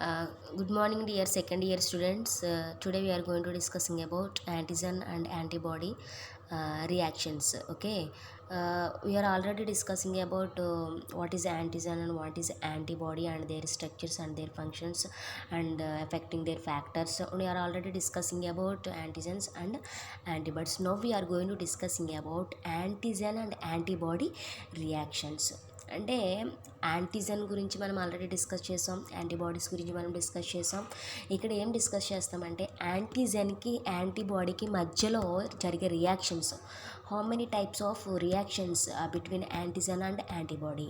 Uh, Good morning, dear second year students. Today we are going to discussing about antigen and antibody reactions. Okay, we are already discussing about what is antigen and what is antibody and their structures and their functions and affecting their factors. So we are already discussing about antigens and antibodies. Now we are going to discussing about antigen and antibody reactions. అంటే antigen గురించి మనం already discuss చేసాం, antibodies గురించి మనం discuss చేసాం. ఇక్కడ ఏం discuss చేస్తామంటే యాంటీజెన్కి యాంటీబాడీకి మధ్యలో జరిగే reactions, how many types of reactions between antigen and antibody.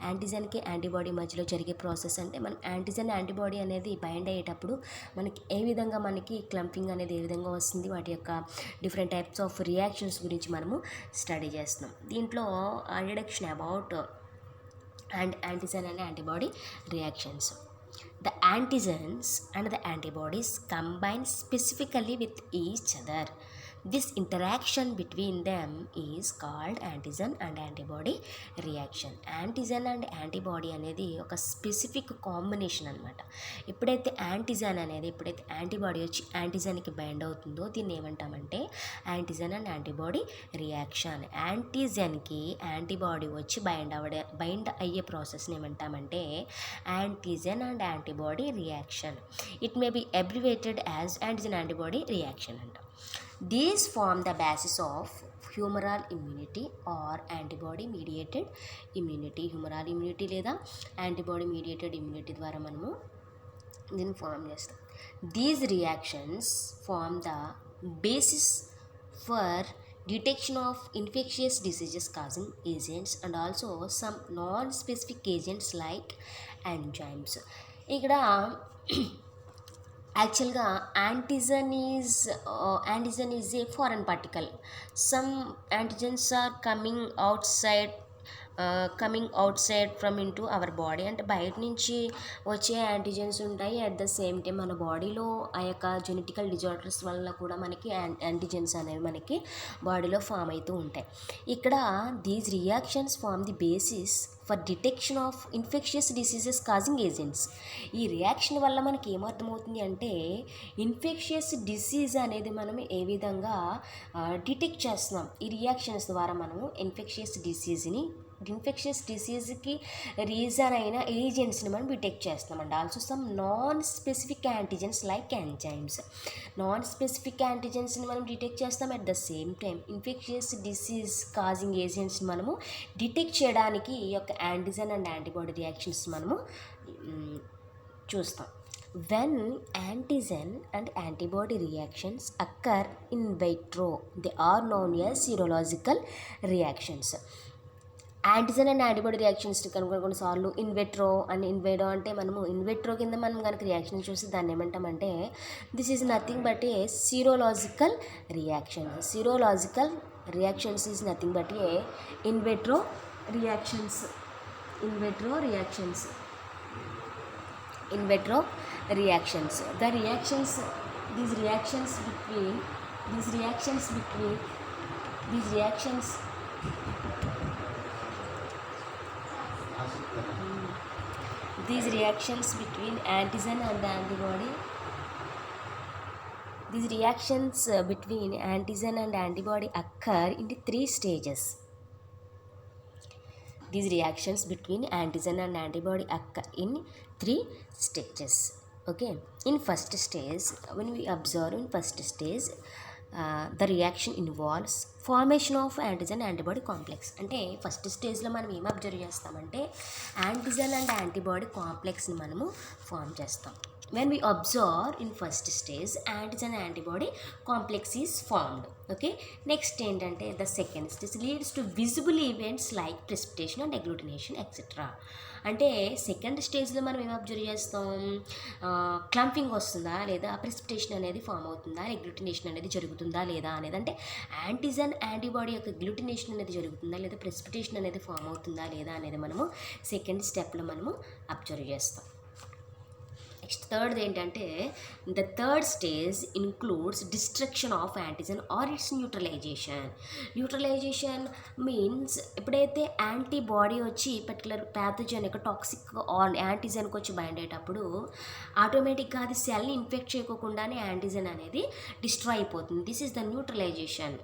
యాంటీజెన్కి యాంటీబాడీ మధ్యలో జరిగే ప్రాసెస్ అంటే మనం యాంటీజెన్ యాంటీబాడీ అనేది బైండ్ అయ్యేటప్పుడు మనకి ఏ విధంగా మనకి క్లంపింగ్ అనేది ఏ విధంగా వస్తుంది, వాటి యొక్క డిఫరెంట్ టైప్స్ ఆఫ్ రియాక్షన్స్ గురించి మనము స్టడీ చేస్తున్నాం. దీంట్లో introduction about and antigen and antibody reactions. The antigens and the antibodies combine specifically with each other. This interaction between them is called antigen and antibody reaction. Antigen and antibody అనేది ఒక specific combination అనమాట. ఎప్పుడైతే antibody వచ్చి యాంటీజన్కి bind అవుతుందో దీన్ని ఏమంటామంటే antigen and antibody reaction. యాంటీజన్కి antibody వచ్చి బైండ్ అయ్యే ప్రాసెస్ని ఏమంటామంటే antigen and antibody reaction. It may be abbreviated as antigen antibody reaction అంట. These form the basis of humoral immunity or antibody mediated immunity. Humoral immunity లేదా antibody mediated immunity ద్వారా మనము దీన్ని ఫామ్ చేస్తాం. These reactions form the basis for detection of infectious diseases causing agents and also some non-specific agents like enzymes. ఇక్కడ యాక్చువల్గా antigen is a foreign particle. Some antigens are coming outside from into our body. అంటే బయట నుంచి వచ్చే antigens ఉంటాయి. At the same time మన బాడీలో ఆ యొక్క జెనెటికల్ డిజార్డర్స్ వల్ల కూడా మనకి యాంటిజన్స్ అనేవి మనకి బాడీలో ఫామ్ అవుతూ ఉంటాయి. ఇక్కడ these reactions form the basis for detection of infectious diseases causing agents. ఈ రియాక్షన్ వల్ల మనకి ఏమర్థమవుతుంది అంటే ఇన్ఫెక్షియస్ డిసీజ్ అనేది మనం ఏ విధంగా డిటెక్ట్ చేస్తున్నాం. ఈ రియాక్షన్స్ ద్వారా మనము ఇన్ఫెక్షియస్ డిసీజ్కి రీజన్ అయిన ఏజెంట్స్ని మనం డిటెక్ట్ చేస్తున్నామండి. Also some non specific antigens like enzymes. Non specific యాంటిజెన్స్ని మనం డిటెక్ట్ చేస్తాం. At the same time infectious disease causing ఏజెంట్స్ని మనము డిటెక్ట్ చేయడానికి ఈ యొక్క యాంటిజన్ అండ్ యాంటీబాడీ రియాక్షన్స్ మనము చూస్తాం. When antigen and antibody reactions occur in vitro, they are known as serological reactions. Antigen and antibody reactions కనుక కొన్నిసార్లు ఇన్వెట్రో అంటే మనము ఇన్వెట్రో కింద మనం కనుక రియాక్షన్ చూసి దాన్ని ఏమంటామంటే this is nothing but A serological reaction. Serological reactions is nothing but A in vitro reactions. The reactions between antigen and antibody. These reactions between antigen and antibody occur in the three stages. These reactions between antigen and antibody occur in three stages. Okay, in first stage, when we observe in first stage, the reaction involves formation of antigen antibody complex. అంటే first స్టేజ్లో మనం ఏం observe చేస్తామంటే antigen and antibody కాంప్లెక్స్ని మనము form చేస్తాం. when we observe in first stage antigen antibody complex is formed. Okay, next ఏంటంటే the second stage leads to visible events like precipitation and agglutination etc. అంటే second స్టేజ్లో మనం ఏం observe చేస్తాం, క్లంపింగ్ వస్తుందా లేదా, ప్రెసిపిటేషన్ అనేది ఫామ్ అవుతుందా, అగ్లూటినేషన్ అనేది జరుగుతుందా లేదా అనేది. అంటే యాంటిజన్ యాంటీబాడీ యొక్క అగ్లూటినేషన్ అనేది జరుగుతుందా లేదా, ప్రెసిపిటేషన్ అనేది ఫామ్ అవుతుందా లేదా అనేది మనము సెకండ్ స్టెప్లో మనము అబ్జర్వ్ చేస్తాం. నెక్స్ట్ థర్డ్ ఏంటంటే the third stage includes destruction of antigen or its neutralization means ఎప్పుడైతే యాంటీబాడీ వచ్చి పర్టికులర్ ప్యాథోజన్ యొక్క టాక్సిక్ ఆర్ యాంటీజన్కి వచ్చి బైండ్ అయ్యేటప్పుడు ఆటోమేటిక్గా అది సెల్ని ఇన్ఫెక్ట్ చేయకుండానే యాంటీజన్ అనేది డిస్ట్రాయ్ అయిపోతుంది. This is the neutralization.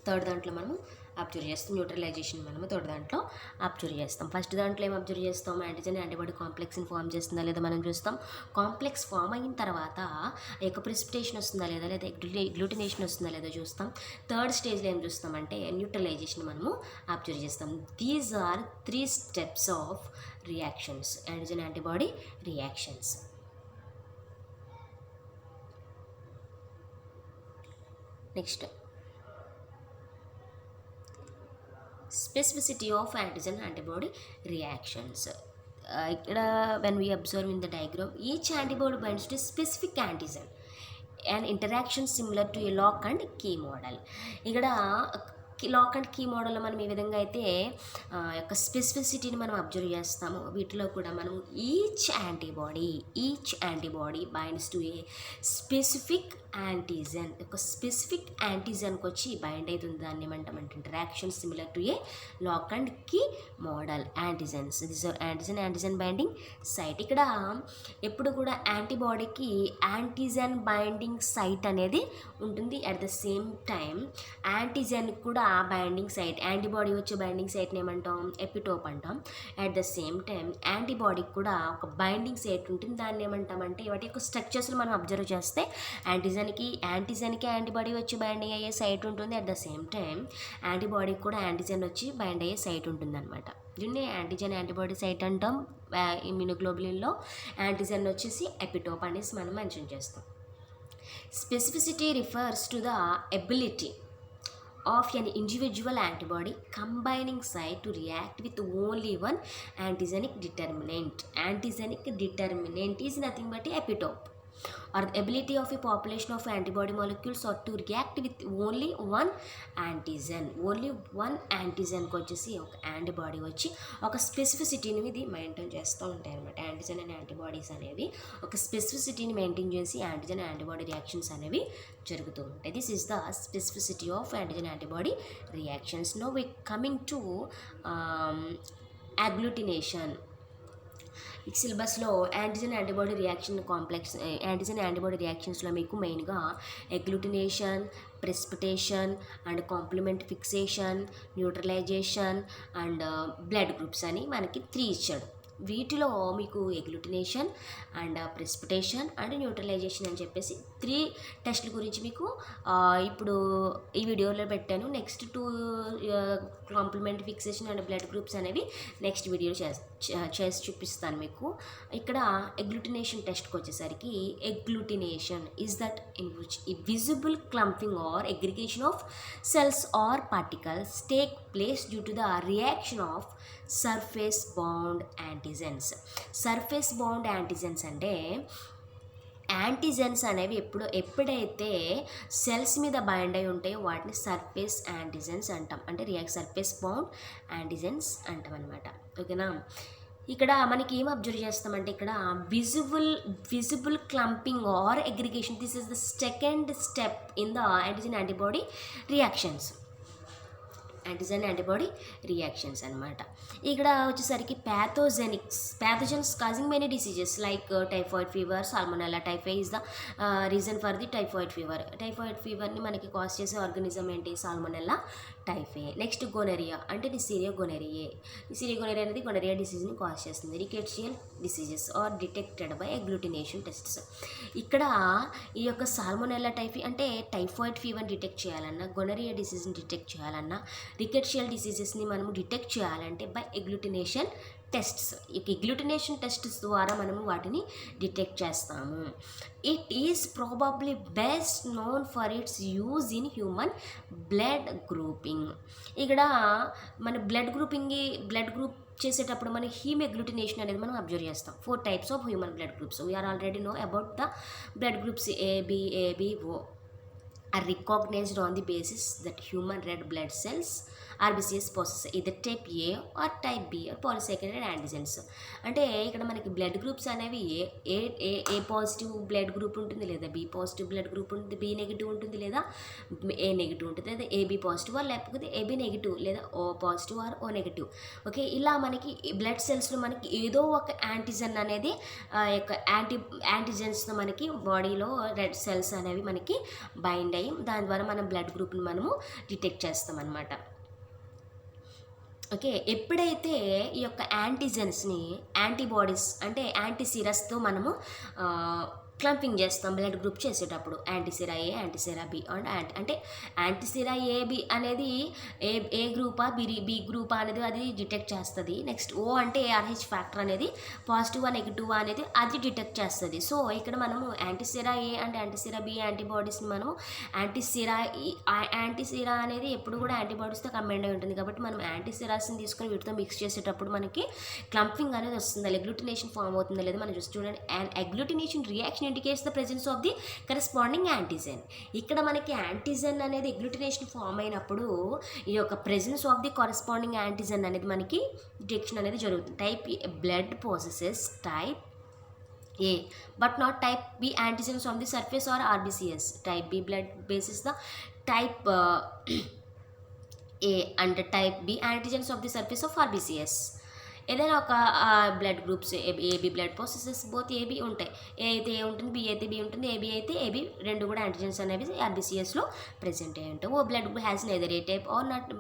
Third దాంట్లో మనము అబ్జర్వ్ చేస్తాం. న్యూట్రలైజేషన్ మనము థర్డ్ దాంట్లో అబ్జర్వ్ చేస్తాం. ఫస్ట్ దాంట్లో ఏం అబ్జర్వ్ చేస్తాం? యాంటీజన్ యాంటీబాడీ కాంప్లెక్స్ని ఫామ్ చేస్తుందా లేదా మనం చూస్తాం. కాంప్లెక్స్ ఫామ్ అయిన తర్వాత యొక్క ప్రిసిపిటేషన్ వస్తుందా లేదా గ్లూటినేషన్ వస్తుందా లేదా చూస్తాం. థర్డ్ స్టేజ్లో ఏం చూస్తామంటే న్యూట్రలైజేషన్ మనము అబ్జర్వ్ చేస్తాం. These are 3 steps of reactions, antigen antibody reactions. Next specificity of antigen antibody reactions. ఇక్కడ when we observe in the diagram, each antibody binds to specific antigen, an interaction similar to a lock and key model. ఇక్కడ lock and key మోడల్లో మనం ఈ విధంగా అయితే యొక్క స్పెసిఫిసిటీని మనం observe చేస్తాము. వీటిలో కూడా మనం each antibody binds to a specific antigen. ఒక స్పెసిఫిక్ యాంటీజన్కి వచ్చి బైండ్ అవుతుంది. దాన్ని ఏమంటామంటే interaction similar to a lock and key model antigens. This are antigen binding site. ఇక్కడ ఎప్పుడు కూడా యాంటీబాడీకి యాంటీజన్ బైండింగ్ సైట్ అనేది ఉంటుంది. అట్ ద సేమ్ టైం యాంటీజన్కి కూడా బైండింగ్ సైట్, యాంటీబాడీ వచ్చే బైండింగ్ సైట్ని ఏమంటాం? ఎపిటోప్ అంటాం. అట్ ద సేమ్ టైం యాంటీబాడీకి కూడా ఒక బైండింగ్ సైట్ ఉంటుంది. దాన్ని ఏమంటామంటే వాటి యొక్క స్ట్రక్చర్స్ని మనం అబ్జర్వ్ చేస్తే యాంటీజన్కి యాంటీబాడీ వచ్చి బైండింగ్ అయ్యే సైట్ ఉంటుంది. అట్ ద సేమ్ టైం యాంటీబాడీకి కూడా యాంటీజన్ వచ్చి బైండ్ అయ్యే సైట్ ఉంటుంది అనమాట. దీన్ని యాంటీజన్ యాంటీబాడీ సైట్ అంటాం. ఇమ్యూనోగ్లోబులిన్లో యాంటీజన్ వచ్చేసి ఎపిటోప్ అనేసి మనం మెన్షన్ చేస్తాం. Specificity refers to the ability of an individual antibody combining site to react with only one antigenic determinant. Antigenic determinant is nothing but a epitope, or the ability of a population of antibody molecules or to react with only one antigen. Only one యాంటీజన్కి వచ్చేసి ఒక antibody వచ్చి ఒక స్పెసిఫిసిటీని ఇది maintain చేస్తూ ఉంటాయి అనమాట. Antigen and antibodies అనేవి ఒక స్పెసిఫిసిటీని మెయింటైన్ చేసి యాంటీజన్ యాంటీబాడీ రియాక్షన్స్ అనేవి జరుగుతూ ఉంటాయి. This is the specificity of antigen antibody reactions. Now we coming to agglutination. ఈ సిలబస్లో యాంటీజన్ యాంటీబాడీ రియాక్షన్స్లో మీకు మెయిన్గా agglutination, precipitation and complement fixation, neutralization and blood groups అని మనకి 3 ఇచ్చాడు. వీటిలో మీకు agglutination and precipitation and neutralization అని చెప్పేసి 3 టెస్ట్ల గురించి మీకు ఇప్పుడు ఈ వీడియోలో పెట్టాను. Next 2 complement fixation and blood groups అనేవి నెక్స్ట్ వీడియో చేసి చూపిస్తాను మీకు. ఇక్కడ అగ్లూటినేషన్ టెస్ట్కి వచ్చేసరికి agglutination is that in which visible clumping or aggregation of cells or particles take place due to the reaction of surface bound antigens. Surface bound antigens అంటే antigens అనేవి ఎప్పుడైతే సెల్స్ మీద బైండ్ అయి ఉంటాయో వాటిని సర్ఫేస్ యాంటీజెన్స్ అంటాం. అంటే surface bound antigens అంటాం అనమాట. ఓకేనా. ఇక్కడ మనకి ఏం అబ్జర్వ్ చేస్తామంటే ఇక్కడ visible clumping or aggregation. This is the second step in the antigen antibody reactions. Antigen antibody reactions అనమాట. ఇక్కడ వచ్చేసరికి pathogens causing many diseases like typhoid fever, Salmonella typhi is the reason for the typhoid fever. Typhoid ఫీవర్ని మనకి cause చేసే organism ఏంటి? Salmonella టైఫాయి. Next గొనెరియా అంటే నిసీరియా గొనెరియే. నిసీరియా గొనెరియా అనేది గొనెరియా డిసీజ్ని కాజ్ చేస్తుంది. Rickettsial diseases are detected by agglutination tests. ఇక్కడ ఈ యొక్క సాల్మోనెల్లా టైఫాయి అంటే టైఫాయిడ్ ఫీవర్ని డిటెక్ట్ చేయాలన్నా, గొనెరియా డిసీజ్ని డిటెక్ట్ చేయాలన్నా, రికెట్షియల్ డిసీజెస్ని మనము డిటెక్ట్ చేయాలంటే బై అగ్లూటినేషన్ టెస్ట్స్. ఈ అగ్లూటినేషన్ టెస్ట్స్ ద్వారా మనము వాటిని డిటెక్ట్ చేస్తాము. It is probably best known for it's use in human blood grouping. ఇక్కడ మన బ్లడ్ గ్రూప్ చేసేటప్పుడు మన హీమోగ్లూటినేషన్ అనేది మనం అబ్జర్వ్ చేస్తాం. 4 types of human blood groups. We are already know about the blood groups AB, O are recognized on the basis that human red blood cells RBCS possess either type A or type B or polysaccharide antigens. అంటే ఇక్కడ మనకి blood groups అనేవి ఏ positive blood group ఉంటుంది, లేదా B positive blood group ఉంటుంది, B negative ఉంటుంది, లేదా ఏ negative ఉంటుంది, లేదా ఏబి పాజిటివ్ లేకపోతే ఏబి నెగిటివ్, లేదా O positive R O negative. Okay, ఇలా మనకి బ్లడ్ సెల్స్లో మనకి ఏదో ఒక యాంటీజన్ అనేది యొక్క యాంటీజెన్స్తో మనకి బాడీలో రెడ్ సెల్స్ అనేవి మనకి బైండ్ అయ్యి దాని ద్వారా మన బ్లడ్ గ్రూప్ని మనము డిటెక్ట్ చేస్తాం అన్నమాట. ఓకే, ఎప్పుడైతే ఈ యొక్క యాంటీజెన్స్ని యాంటీబాడీస్ అంటే యాంటీసిరస్తో మనము క్లంపింగ్ చేస్తాం బ్లడ్ గ్రూప్ చేసేటప్పుడు, యాంటీసిరా ఏ, యాంటీసిరా బి అండ్ అంటే యాంటీసిరా ఏబి అనేది ఏ గ్రూపా బి గ్రూపా అనేది అది డిటెక్ట్ చేస్తుంది. నెక్స్ట్ ఓ అంటే ARH ఫ్యాక్టర్ అనేది పాజిటివా నెగిటివా అనేది అది డిటెక్ట్ చేస్తుంది. సో ఇక్కడ మనము యాంటీసిరా ఏ అండ్ యాంటీసిరా బి యాంటీబాడీస్ని మనము యాంటీసిరా అనేది ఎప్పుడు కూడా యాంటీబాడీస్తో కంబైండ్ అయి ఉంటుంది కాబట్టి మనం యాంటీసిరాస్ని తీసుకొని వీటితో మిక్స్ చేసేటప్పుడు మనకి క్లంపింగ్ అనేది వస్తుంది, అగ్లూటినేషన్ ఫామ్ అవుతుందా లేదా మనం చూసి చూడండి. And agglutination reaction indicates the presence of the corresponding antigen. ఇక్కడ మనకి యాంటీజన్ అనేది అగ్లూటినేషన్ ఫామ్ అయినప్పుడు ఈ యొక్క presence of the corresponding antigen అనేది మనకి డిటెక్షన్ అనేది జరుగుతుంది. Type blood possesses type A but not type B antigens on the surface or RBCS. Type B blood bases the type A and type B antigens of the surface of RBCS. ఏదైనా ఒక blood groups AB blood processes both AB ఉంటాయి, A అయితే ఏ ఉంటుంది, B అయితే B ఉంటుంది, AB అయితే AB, రెండు కూడా యాంటీజెన్స్ అనేవి RBCSలో ప్రెజెంట్ అయ్యి ఉంటాయి. O blood group has neither A type or not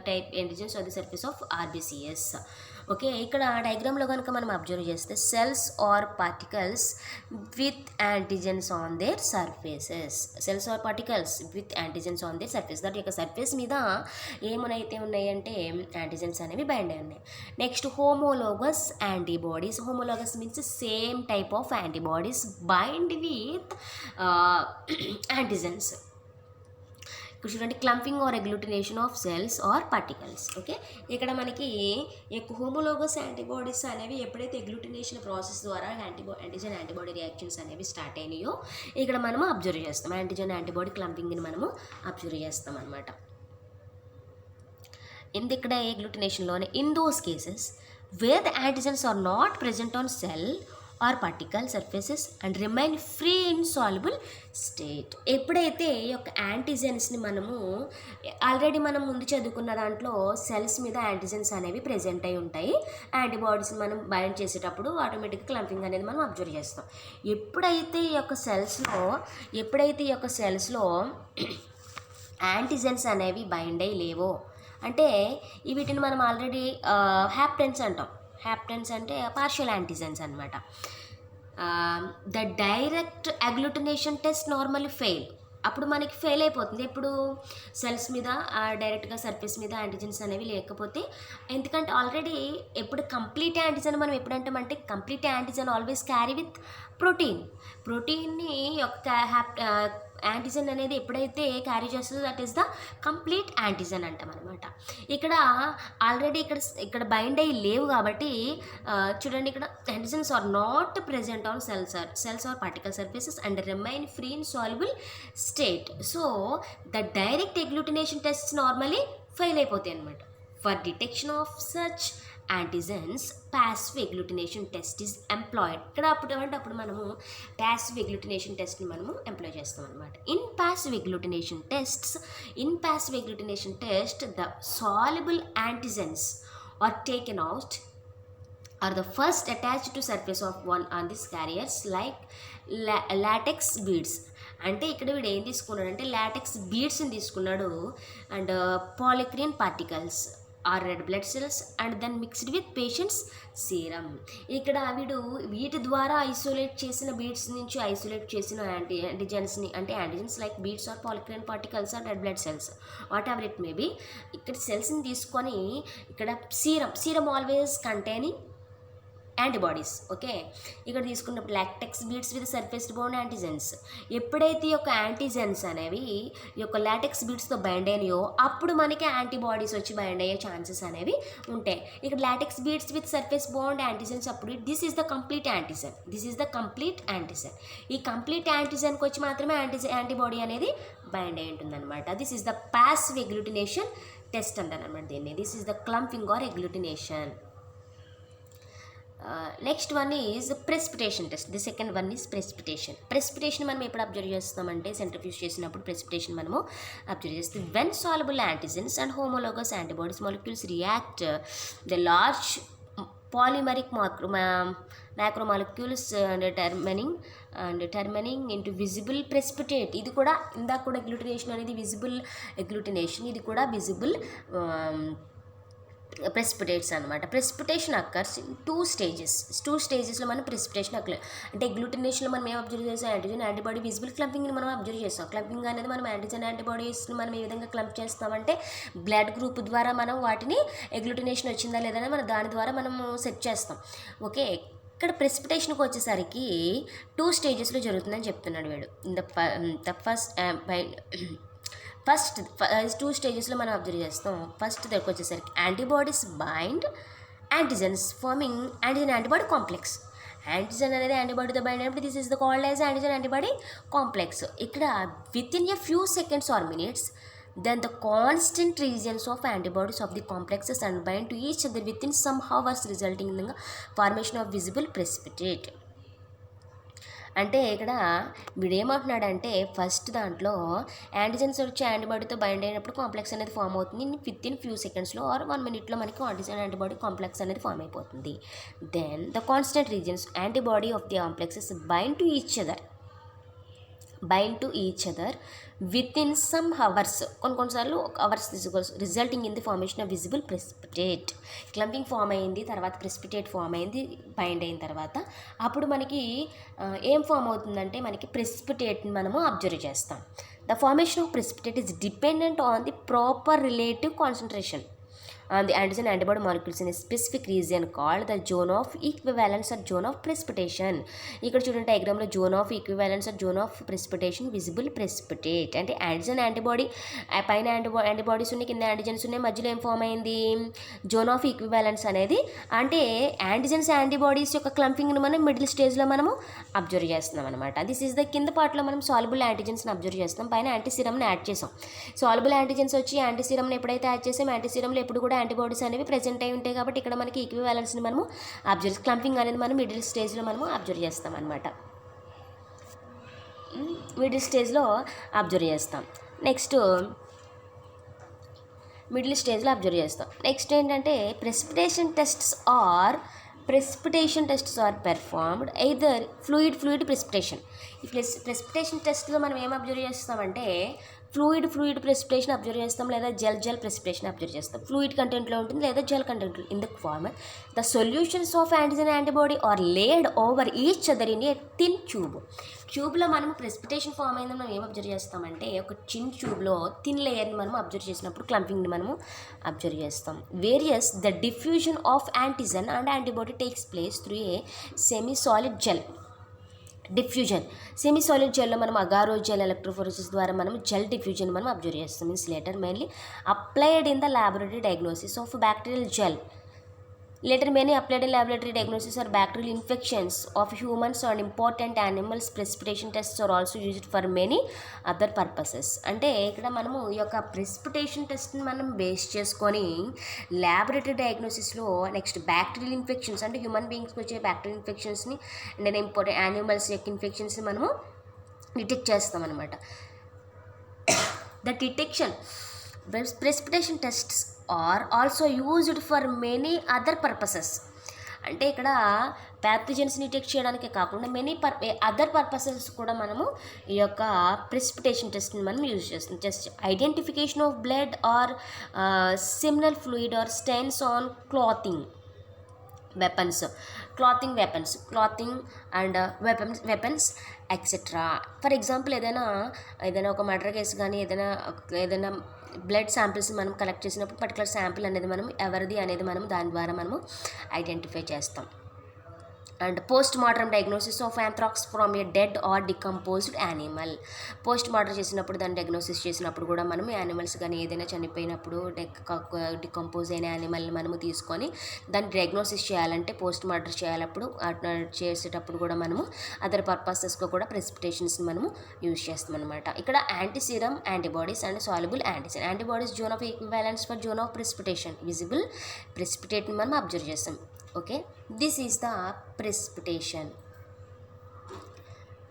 type antigens on the surface of RBCS. Okay, ఇక్కడ డయాగ్రామ్లో కనుక మనం అబ్జర్వ్ చేస్తే cells or particles with antigens on their surfaces, cells or particles with antigens on their surface, దాని యొక్క surface మీద ఏమైతే ఉన్నాయంటే యాంటీజెన్స్ అనేవి బైండ్ అయి ఉన్నాయి. Next homologous antibodies. Homologous means same type of antibodies bind with antigens. ఇక్కడ చూడండి, clumping or agglutination of cells or particles. Okay, ఇక్కడ మనకి హోమోలోగస్ యాంటీబాడీస్ అనేవి ఎప్పుడైతే అగ్లూటినేషన్ ప్రాసెస్ ద్వారా యాంటీజన్ యాంటీబాడీ రియాక్షన్స్ అనేవి స్టార్ట్ అయినాయో ఇక్కడ మనము అబ్జర్వ్ చేస్తాం, యాంటీజన్ యాంటీబాడీ క్లంపింగ్ని మనము అబ్జర్వ్ చేస్తాం అనమాట. ఇక్కడ అగ్లూటినేషన్లోనే in those cases where the antigens are not present on cell or particle surfaces and remain free in soluble state. ఎప్పుడైతే ఈ యొక్క యాంటీజెన్స్ని మనము ఆల్రెడీ మనం ముందు చదువుకున్న దాంట్లో సెల్స్ మీద యాంటీజెన్స్ అనేవి ప్రెజెంట్ అయి ఉంటాయి, యాంటీబాడీస్ని మనం బైండ్ చేసేటప్పుడు ఆటోమేటిక్గా క్లంపింగ్ అనేది మనం అబ్జర్వ్ చేస్తాం. ఎప్పుడైతే ఈ యొక్క సెల్స్లో యాంటీజెన్స్ అనేవి బైండ్ అయ్యి లేవో అంటే వీటిని మనం ఆల్రెడీ హ్యాప్టెన్స్ అంటాం. హ్యాప్టెన్స్ అంటే పార్షియల్ యాంటీజెన్స్ అనమాట. The direct agglutination test normally fail. అప్పుడు మనకి ఫెయిల్ అయిపోతుంది ఎప్పుడు సెల్స్ మీద డైరెక్ట్గా సర్ఫేస్ మీద యాంటీజెన్స్ అనేవి లేకపోతే. ఎందుకంటే ఆల్రెడీ ఎప్పుడు కంప్లీట్ యాంటీజన్ మనం ఎప్పుడంటామంటే complete antigen always carry with ప్రోటీన్ని యొక్క యాంటీజన్ అనేది ఎప్పుడైతే క్యారీ చేస్తుందో that is the complete antigen అంటాం అనమాట. ఇక్కడ ఆల్రెడీ ఇక్కడ బైండ్ అయ్యి లేవు కాబట్టి చూడండి, ఇక్కడ antigens are not present on cells or particle surfaces and remain free in soluble state. So the direct agglutination tests normally fail అయిపోతాయి అనమాట. For detection of such antigens passive agglutination test is employed. ఇక్కడ అప్పుడు మనము passive agglutination టెస్ట్ని మనము employ చేస్తాం అనమాట. In passive agglutination test the soluble antigens are taken out are the first attached to surface of one on these carriers like latex beads. అంటే ఇక్కడ వీడు ఏం తీసుకున్నాడంటే లాటెక్స్ బీడ్స్ని తీసుకున్నాడు and polystyrene particles or red blood cells and then mixed with patient's serum. ఇక్కడ వీటి ద్వారా isolate చేసిన బీడ్స్ నుంచి ఐసోలేట్ చేసిన యాంటీజెన్స్ని అంటే antigens like beads or polystyrene particles or red blood cells whatever it may be, ఇక్కడ సెల్స్ని తీసుకొని ఇక్కడ serum always containing antibodies. Okay, ఇక్కడ తీసుకున్నప్పుడు latex beads with surface bound antigens. ఎప్పుడైతే ఈ యొక్క యాంటీజెన్స్ అనేవి ఈ యొక్క లాటెక్స్ బీడ్స్తో బైండ్ అయినాయో అప్పుడు మనకి యాంటీబాడీస్ వచ్చి బైండ్ అయ్యే ఛాన్సెస్ అనేవి ఉంటాయి. ఇక్కడ latex beads with surface bound antigens అప్పుడు this is the complete antigen. ఈ కంప్లీట్ యాంటీజెన్కి వచ్చి మాత్రమే యాంటీబాడీ అనేది బైండ్ అయి ఉంటుంది అనమాట. This is the passive agglutination test అంటారు అనమాట దీన్ని. This is the clumping or agglutination. Next one is precipitation test. The second one is precipitation. Precipitation మనం ఎప్పుడు అబ్జర్వ్ చేస్తామంటే సెంట్రిఫ్యూజ్ చేసినప్పుడు ప్రెసిపిటేషన్ మనము అబ్జర్వ్ చేస్తాం. When soluble antigens and homologous antibodies molecules react the large polymeric macromolecules terminating into visible precipitate. ఇది కూడా ఇందాక కూడా అగ్లూటినేషన్ అనేది విజిబుల్ అగ్లూటినేషన్, ఇది కూడా విజిబుల్ ప్రెసిపిటేట్స్ అనమాట. ప్రెసిపిటేషన్ అక్కర్స్ ఇన్ టూ స్టేజెస్లో మనం ప్రెసిపిటేషన్ అంటే గ్లూటినేషన్లో మనం ఏం అబ్జర్వ్ చేస్తాం, యాంటీజెన్ యాంటీబాడీ విజిబుల్ క్లంపింగ్ని మనం అబ్జర్వ్ చేస్తాం. క్లంపింగ్ అనేది మనం యాంటీజెన్ యాంటీబాడీస్ని మనం ఏ విధంగా క్లంప్ చేస్తామంటే బ్లడ్ గ్రూప్ ద్వారా మనం వాటిని ఎగ్లూటినేషన్ వచ్చిందా లేదని మనం దాని ద్వారా మనము సెట్ చేస్తాం. ఓకే, ఇక్కడ ప్రెసిపిటేషన్కి వచ్చేసరికి 2 స్టేజెస్లో జరుగుతుందని చెప్తున్నాడు వీడు. ఫస్ట్ 2 స్టేజెస్లో మనం అబ్జర్వ్ చేస్తాం. ఫస్ట్ దగ్గరకు వచ్చేసరికి antibodies bind antigens forming antigen antibody complex. Antigen అనేది యాంటీబాడీతో బైండ్ అయినప్పుడు this is the called as antigen antibody complex. ఇక్కడ within a few seconds or minutes then the constant regions of antibodies of the complexes unbind to each other within some hours resulting in the formation of visible precipitate. అంటే ఇక్కడ వీడు ఏమంటున్నాడంటే first దాంట్లో antigens వచ్చి యాంటీబాడీతో bind అయినప్పుడు complex అనేది form అవుతుంది. విత్ ఇన్ ఫ్యూ సెకండ్స్లో ఆర్ 1 మినిట్లో మనకి యాంటీజెన్ యాంటీబాడీ కాంప్లెక్స్ అనేది ఫామ్ అయిపోతుంది. Then the constant regions antibody of the complexes bind to each other within some hours. కొన్నిసార్లు అవర్స్ తీసుకోవచ్చు. Resulting in the formation of visible precipitate. Clumping form అయింది, తర్వాత precipitate form అయింది bind అయిన తర్వాత. అప్పుడు మనకి ఏం ఫామ్ అవుతుందంటే మనకి ప్రెసిపిటేట్ని మనము అబ్జర్వ్ చేస్తాం. The formation of precipitate is dependent on the proper relative concentration on the antigen antibody molecules in a specific region called the zone of equivalence or zone of precipitation. ఇక్కడ చూడండి డయాగ్రామ్లో zone of equivalence or zone of precipitation visible precipitate. అంటే antigen antibody పైన antibodies ఉన్నాయి, కింద antigens ఉన్నాయి, మధ్యలో ఏం ఫామ్ అయింది జోన్ ఆఫ్ ఈక్వివాలెన్స్ అనేది. అంటే యాంటిజెన్స్ యాంటీబాడీస్ యొక్క క్లంపింగ్ను మనం మిడిల్ స్టేజ్లో మనము అబ్జర్వ్ చేస్తున్నాం అనమాట. దిస్ ఈజ్ ద కింద పార్ట్లో మనం సాల్యుబుల్ యాంటీజెన్స్ని అబ్జర్వ్ చేస్తాం, పైన యాంటీసిరమ్ని యాడ్ చేసాం. సాల్యుబుల్ యాంటీజెన్స్ వచ్చి యాంటీసిరమ్ని ఎప్పుడైతే యాడ్ చేసాం యాంటీసిరమ్లో ఎప్పుడు కూడా యాంటీబాడీస్ అనేవి ప్రెజెంట్ అయి ఉంటాయి కాబట్టి ఇక్కడ మనకి ఈక్వివాలెన్స్ని మనము అబ్జర్వ్ క్లంపింగ్ అనేది మనం మిడిల్ స్టేజ్లో మనము అబ్జర్వ్ చేస్తాం అనమాట. మిడిల్ స్టేజ్లో అబ్జర్వ్ చేస్తాం. నెక్స్ట్ మిడిల్ స్టేజ్లో అబ్జర్వ్ చేస్తాం. నెక్స్ట్ ఏంటంటే precipitation tests are performed either fluid precipitation. ఈ ప్రెసిపిటేషన్ టెస్ట్లో మనం ఏం అబ్జర్వ్ చేస్తామంటే ఫ్లూయిడ్ ప్రెసిపిటేషన్ అబ్జర్వ్ చేస్తాం, లేదా జెల్ ప్రెసిపిటేషన్ అబ్జర్వ్ చేస్తాం. ఫ్లూయిడ్ కంటెంట్లో ఉంటుంది లేదా జెల్ కంటెంట్లో. In the form the solutions of antigen antibody are laid over each other in a thin ట్యూబ్లో మనం ప్రెసిపిటేషన్ ఫామ్ అయిందని మనం ఏం అబ్జర్వ్ చేస్తామంటే ఒక చిన్న ట్యూబ్లో థిన్ లేయర్ని మనం అబ్జర్వ్ చేసినప్పుడు క్లంపింగ్ని మనము అబ్జర్వ్ చేస్తాం. Various the diffusion of antigen and antibody takes place through a semi solid gel. Semi solid జెల్లో మనం అగారో జెల్ ఎలక్ట్రోఫోరెసిస్ ద్వారా మనం జెల్ డిఫ్యూజన్ మనం అబ్జర్వ్ చేస్తాం. Means later mainly applied in the laboratory diagnosis of bacterial gel. Later, many applied in laboratory diagnosis or bacterial infections of humans and important animals. Precipitation tests are also used for many other purposes. అంటే ఇక్కడ మనము ఈ యొక్క precipitation టెస్ట్ని మనం base చేసుకొని laboratory డయాగ్నోసిస్లో next bacterial infections అంటే human బీయింగ్స్కి వచ్చే bacterial ఇన్ఫెక్షన్స్ని and important animals యొక్క ఇన్ఫెక్షన్స్ని మనము డిటెక్ట్ చేస్తాం అనమాట. The detection precipitation tests are also used for many other purposes. అంటే ఇక్కడ ప్యాథోజెన్స్ని డిటెక్ట్ చేయడానికే కాకుండా అదర్ పర్పసెస్ కూడా మనము ఈ యొక్క ప్రెసిపిటేషన్ టెస్ట్ని మనం యూజ్ చేస్తాం. Just identification of blood or seminal fluid or stains on clothing and weapons etcetera. For example ఏదైనా ఒక మర్డర్ కేసు కానీ ఏదైనా బ్లడ్ శాంపిల్స్ మనం కలెక్ట్ చేసినప్పుడు పర్టికులర్ శాంపిల్ అనేది మనం ఎవరిది అనేది మనం దాని ద్వారా మనము ఐడెంటిఫై చేస్తాం. And post mortem diagnosis of anthrax from A dead or decomposed animal. Post mortem చేసినప్పుడు దాన్ని డయాగ్నోసిస్ చేసినప్పుడు కూడా మనం యానిమల్స్ కానీ ఏదైనా చనిపోయినప్పుడు డికంపోజ్ అయిన యానిమల్ని మనము తీసుకొని దాన్ని డయాగ్నోసిస్ చేయాలంటే పోస్ట్ మార్టం చేయాలప్పుడు చేసేటప్పుడు కూడా మనము అదర్ పర్పసెస్గా కూడా ప్రెసిపిటేషన్స్ని మనము యూజ్ చేస్తాం అనమాట. ఇక్కడ antiserum antibodies and soluble antigen. Antibodies zone of equivalence for zone of precipitation, visible ప్రెసిపిటేట్ని మనం అబ్జర్వ్ చేస్తాం. Okay, this is the precipitation.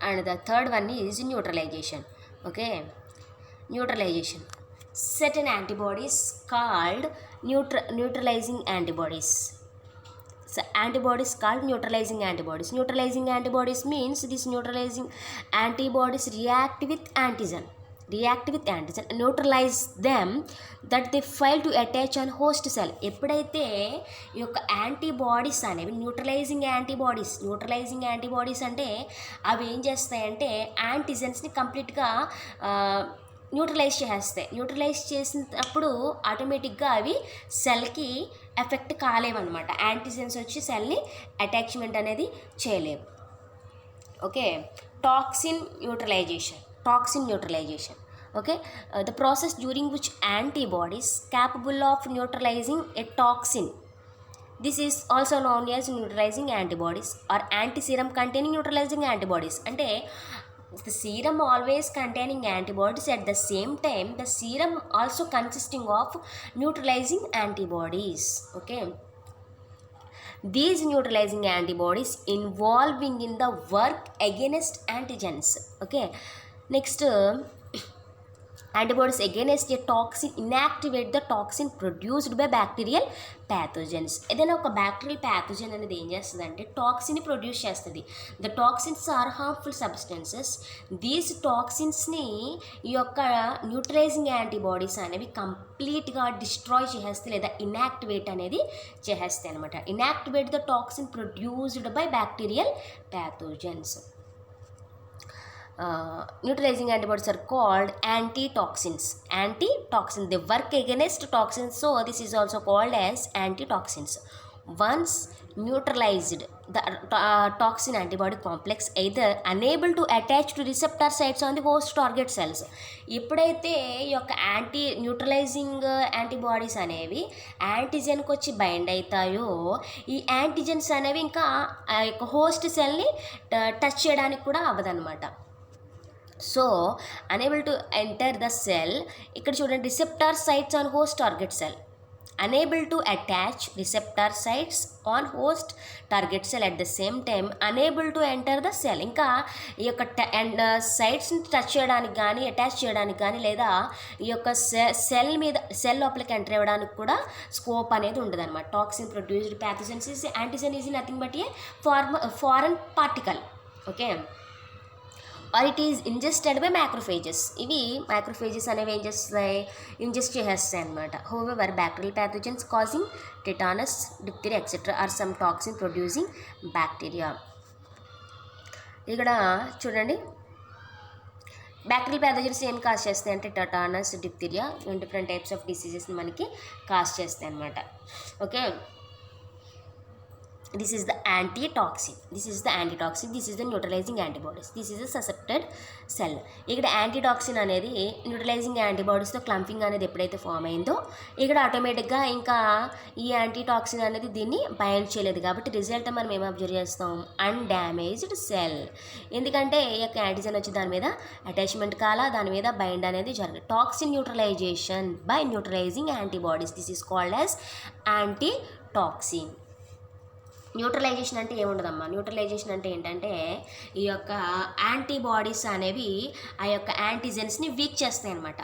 And the third one is neutralization. Okay, neutralization. Certain antibodies called neutralizing antibodies. So antibodies called neutralizing antibodies. Neutralizing antibodies means these neutralizing antibodies react with antigen, neutralize them that they fail to attach on host cell. ఎప్పుడైతే ఈ యొక్క antibodies అనేవి neutralising antibodies అంటే అవి ఏం చేస్తాయంటే యాంటీజెన్స్ని కంప్లీట్గా neutralise చేసినప్పుడు ఆటోమేటిక్గా అవి సెల్కి ఎఫెక్ట్ కాలేవన్నమాట. యాంటీజెన్స్ వచ్చి సెల్ని అటాచ్మెంట్ అనేది చేయలేవు. Okay, toxin neutralisation. Okay, the process during which antibodies capable of neutralizing a toxin, this is also known as neutralizing antibodies or antiserum containing neutralizing antibodies. అంటే the serum always containing antibodies, at the same time the serum also consisting of neutralizing antibodies. Okay, these neutralizing antibodies involving in the work against antigens. Okay, next antibodies against a toxin inactivate the toxin produced by bacterial pathogens. ఏదైనా ఒక bacterial pathogen అనేది ఏం చేస్తుంది అంటే టాక్సిన్ని produce చేస్తుంది. The toxins are harmful substances. These టాక్సిన్స్ని ఈ యొక్క న్యూట్రలైజింగ్ యాంటీబాడీస్ అనేవి కంప్లీట్గా డిస్ట్రాయ్ చేసేస్తాయి లేదా ఇన్యాక్టివేట్ అనేది చేసేస్తాయి అనమాట. Inactivate the toxin produced by bacterial pathogens. Neutralizing antibodies are called antitoxins. They work against toxins, so this is also called as antitoxins. Once neutralized, the toxin antibody complex either unable to attach to receptor sites on the host target cells. ఎప్పుడైతే ఈ యొక్క neutralising antibodies అనేవి యాంటీజెన్కి వచ్చి bind అవుతాయో ఈ antigens అనేవి ఇంకా ఆ యొక్క హోస్ట్ సెల్ని టచ్ చేయడానికి కూడా అవ్వదన్నమాట. So unable to enter the cell. ఇక్కడ చూడండి, receptor sites on host target cell, unable to attach receptor sites on host target cell, at the same time unable to enter the cell. ఇంకా ఈ యొక్క సైట్స్ని touch చేయడానికి కానీ attach చేయడానికి కానీ లేదా ఈ యొక్క సెల్ లోపలికి ఎంటర్ అవ్వడానికి కూడా స్కోప్ అనేది ఉండదు అనమాట. Toxin produced pathogens is antigen is nothing but a foreign particle. Okay, or it is ingested by macrophages. ఇవి మైక్రోఫేజెస్ అనేవి ఏం చేస్తాయి, ఇంజెస్ట్ చేసేస్తాయి అనమాట. However bacterial pathogens causing tetanus, diphtheria etcetera or some toxin producing bacteria. ఇక్కడ చూడండి, bacterial pathogens ఏం cause చేస్తాయి అంటే tetanus, diphtheria, different types of డిసీజెస్ని మనకి కాజ్ చేస్తాయి అనమాట. Okay, this is the antitoxin, this is the neutralizing antibodies, this is a suscepted cell. ఇక్కడ యాంటీటాక్సిన్ అనేది న్యూట్రలైజింగ్ యాంటీబాడీస్తో క్లంపింగ్ అనేది ఎప్పుడైతే ఫామ్ అయిందో ఇక్కడ ఆటోమేటిక్గా ఇంకా ఈ యాంటీటాక్సిన్ అనేది దీన్ని బైండ్ చేయలేదు కాబట్టి రిజల్ట్ మనం ఏం అబ్జర్వ్ చేస్తాం, అన్డ్యామేజ్డ్ సెల్. ఎందుకంటే ఈ యొక్క యాంటీజెన్ వచ్చి దాని మీద అటాచ్మెంట్ కాలా, దాని మీద బైండ్ అనేది జరగదు. Toxin neutralisation by neutralising antibodies, this is called as antitoxin. Neutralisation అంటే ఏముండదమ్మా, న్యూట్రలైజేషన్ అంటే ఏంటంటే ఈ యొక్క యాంటీబాడీస్ అనేవి ఆ యొక్క యాంటీజెన్స్ని వీక్ చేస్తాయి అనమాట.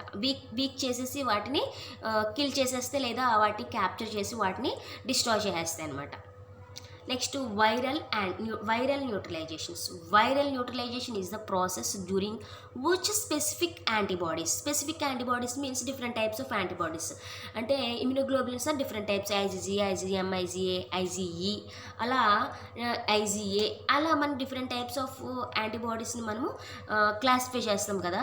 వీక్ చేసేసి వాటిని కిల్ చేసేస్తే లేదా వాటిని క్యాప్చర్ చేసి వాటిని డిస్ట్రాయ్ చేసేస్తాయి అనమాట. Next viral neutralizations. Viral neutralization is the process during which specific antibodies means different types of antibodies. అంటే immunoglobulins are different types, IgG, IgM, IgA, IgE, అలా IgA, అలా మనం డిఫరెంట్ టైప్స్ ఆఫ్ యాంటీబాడీస్ని మనము classify చేస్తాం కదా.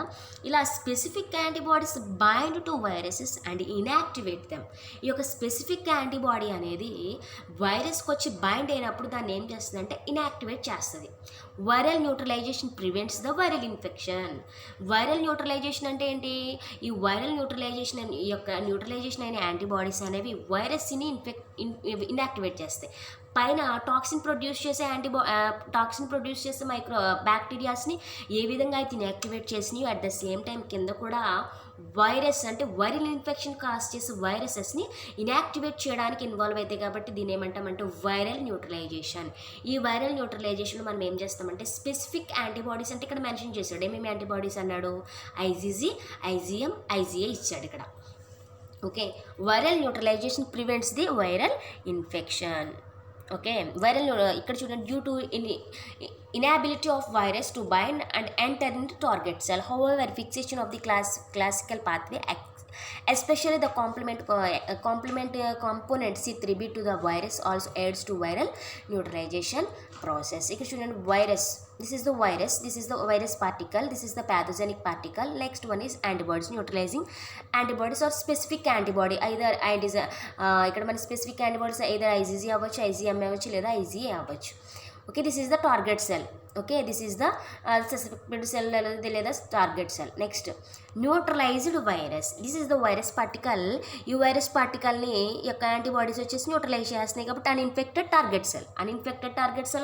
ఇలా specific antibodies bind to viruses and inactivate them. ఈ యొక్క స్పెసిఫిక్ యాంటీబాడీ అనేది వైరస్కి వచ్చి బైండ్ అయినప్పుడు దాన్ని ఏం చేస్తుందంటే ఇన్యాక్టివేట్ చేస్తుంది. Viral neutralisation prevents the viral infection. Viral neutralisation అంటే ఏంటి? ఈ వైరల్ న్యూట్రలైజేషన్ ఈ యొక్క న్యూట్రలైజేషన్ అయిన యాంటీబాడీస్ అనేవి వైరస్ని ఇన్యాక్టివేట్ చేస్తాయి. పైన టాక్సిన్ ప్రొడ్యూస్ చేసే టాక్సిన్ ప్రొడ్యూస్ చేసే బ్యాక్టీరియాస్ని ఏ విధంగా అయితే ఇన్యాక్టివేట్ చేసినాయో అట్ ద సేమ్ టైం కింద కూడా వైరస్ అంటే వైరల్ ఇన్ఫెక్షన్ కాజ్ చేసే వైరసెస్ని ఇన్యాక్టివేట్ చేయడానికి ఇన్వాల్వ్ అవుతాయి. కాబట్టి దీని ఏమంటామంటే వైరల్ న్యూట్రలైజేషన్. ఈ వైరల్ న్యూట్రలైజేషన్ మనం ఏం చేస్తామంటే స్పెసిఫిక్ యాంటీబాడీస్ అంటే ఇక్కడ మెన్షన్ చేశాడు. ఏమేమి యాంటీబాడీస్ అన్నాడు? ఐజీజీ, ఐజీఎం, ఐజీఏ ఇచ్చాడు ఇక్కడ. Okay, viral neutralisation prevents the viral infection. Okay, viral ఇక్కడ చూడండి, due to inability of virus to bind and enter into target cell. However, fixation of the classical pathway, especially the complement component C3b to the virus, also aids to viral neutralization process. ఇక్కడ చూడండి, virus, this is the virus particle, this is the pathogenic particle. Next one is antibodies. Neutralizing antibodies or specific antibody, either ఇక్కడ మన specific antibodies either IgG అవ్వచ్చు, IgM అవ్వచ్చు, లేదా IgA అవ్వచ్చు. Okay, this is the target cell. Okay, this is the suspected cell లేదా target cell. Next, neutralised virus. This is the virus particle. ఈ virus పార్టికల్ని యొక్క యాంటీబాడీస్ వచ్చేసి న్యూట్రలైజ్ చేస్తున్నాయి కాబట్టి uninfected target cell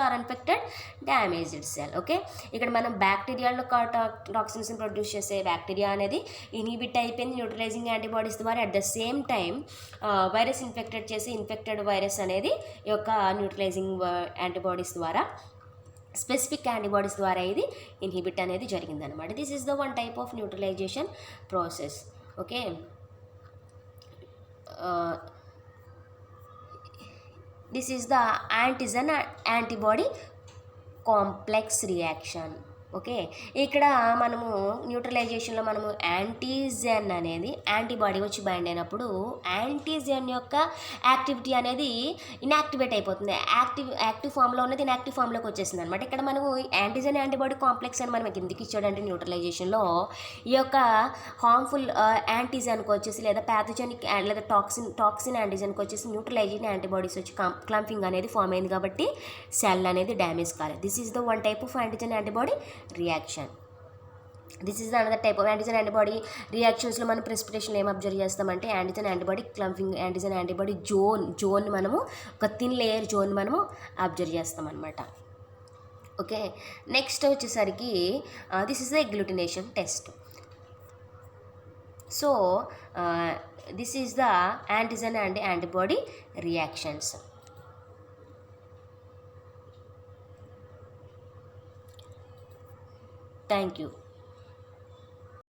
or uninfected damaged cell. Okay, ఇక్కడ మనం బ్యాక్టీరియాలో టాక్సిన్స్ని ప్రొడ్యూస్ చేసే బ్యాక్టీరియా అనేది ఇన్హిబిట్ అయిపోయింది న్యూట్రలైజింగ్ యాంటీబాడీస్ ద్వారా. At the same time virus infected చేసి ఇన్ఫెక్టెడ్ వైరస్ అనేది ఈ యొక్క న్యూట్రలైజింగ్ యాంటీబాడీస్ ద్వారా, స్పెసిఫిక్ యాంటీబాడీస్ ద్వారా ఇది ఇన్హిబిట్ అనేది జరిగిందనమాట. This is the one type of neutralisation process. Okay, this is the antigen antibody complex reaction. Okay, ఇక్కడ మనము న్యూట్రలైజేషన్లో మనము యాంటీజెన్ అనేది యాంటీబాడీ వచ్చి బైండ్ అయినప్పుడు యాంటీజెన్ యొక్క యాక్టివిటీ అనేది ఇన్యాక్టివేట్ అయిపోతుంది. యాక్టివ్ ఫామ్లో ఉన్నది ఇన్యాక్టివ్ ఫామ్లోకి వచ్చేసింది అనమాట. ఇక్కడ మనము యాంటీజెన్ యాంటీబాడీ కాంప్లెక్స్ అని మనం ఎందుకు ఇచ్చాడంటే న్యూట్రలైజేషన్లో ఈ యొక్క హార్మ్ఫుల్ యాంటీజెన్కి వచ్చేసి లేదా ప్యాథోజెనిక్ లేదా టాక్సిన్ యాంటీజెన్కి వచ్చేసి న్యూట్రలైజింగ్ యాంటీబాడీస్ వచ్చి క్లంపింగ్ అనేది ఫామ్ అయింది కాబట్టి సెల్ అనేది డ్యామేజ్ కాలేదు. This is the one type of antigen antibody reaction. This is another type of antigen antibody రియాక్షన్స్లో మనం ప్రెసిపిటేషన్ ఏం అబ్జర్వ్ చేస్తామంటే antigen antibody clumping, antigen antibody zone మనము ఒక థిన్ లేయర్ జోన్ మనము అబ్జర్వ్ చేస్తాం అనమాట. ఓకే, నెక్స్ట్ వచ్చేసరికి this is the agglutination test. So this is the antigen and antibody reactions. Thank you.